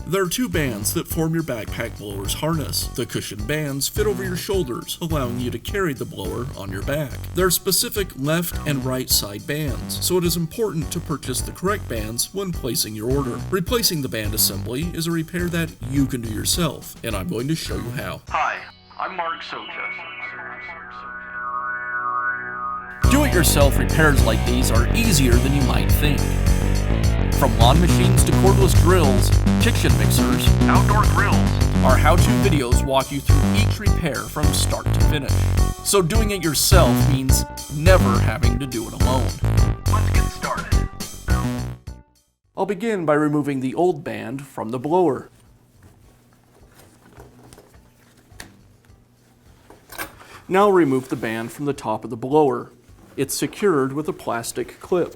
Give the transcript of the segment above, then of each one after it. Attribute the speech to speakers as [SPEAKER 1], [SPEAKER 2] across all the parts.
[SPEAKER 1] There are two bands that form your backpack blower's harness. The cushion bands fit over your shoulders, allowing you to carry the blower on your back. There are specific left and right side bands, so it is important to purchase the correct bands when placing your order. Replacing the band assembly is a repair that you can do yourself, and I'm going to show you how.
[SPEAKER 2] Hi, I'm Mark Socha.
[SPEAKER 1] Do-it-yourself repairs like these are easier than you might think. From lawn machines to cordless drills, kitchen mixers,
[SPEAKER 2] Outdoor grills.
[SPEAKER 1] our how-to videos walk you through each repair from start to finish. So doing it yourself means never having to do it alone.
[SPEAKER 2] Let's get started.
[SPEAKER 1] I'll begin by removing the old band from the blower. Now remove the band from the top of the blower. It's secured with a plastic clip.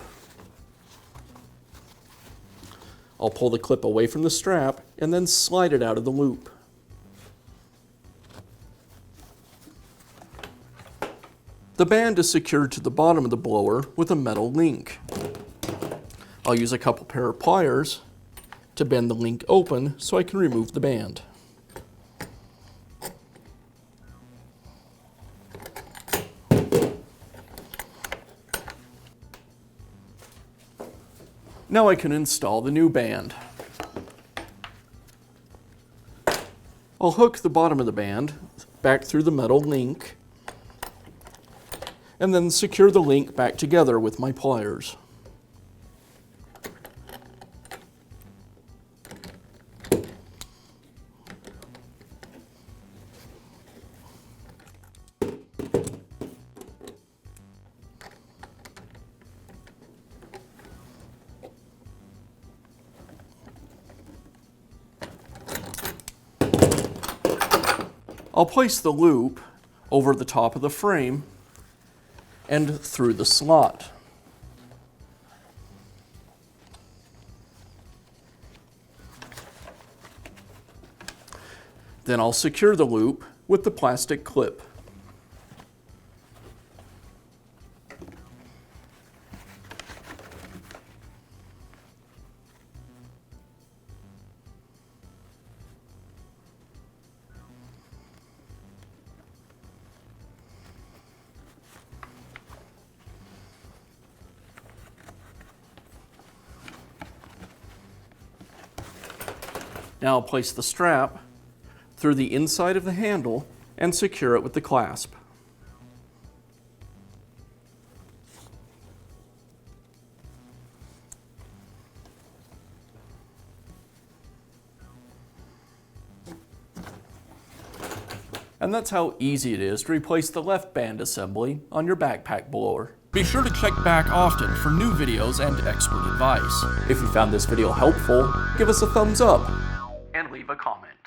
[SPEAKER 1] I'll pull the clip away from the strap and then slide it out of the loop. The band is secured to the bottom of the blower with a metal link. I'll use a couple pair of pliers to bend the link open so I can remove the band. Now I can install the new band. I'll hook the bottom of the band back through the metal link and then secure the link back together with my pliers. I'll place the loop over the top of the frame and through the slot. Then I'll secure the loop with the plastic clip. Now I'll place the strap through the inside of the handle and secure it with the clasp. And that's how easy it is to replace the left band assembly on your backpack blower. Be sure to check back often for new videos and expert advice. If you found this video helpful, give us a thumbs up
[SPEAKER 2] And leave a comment.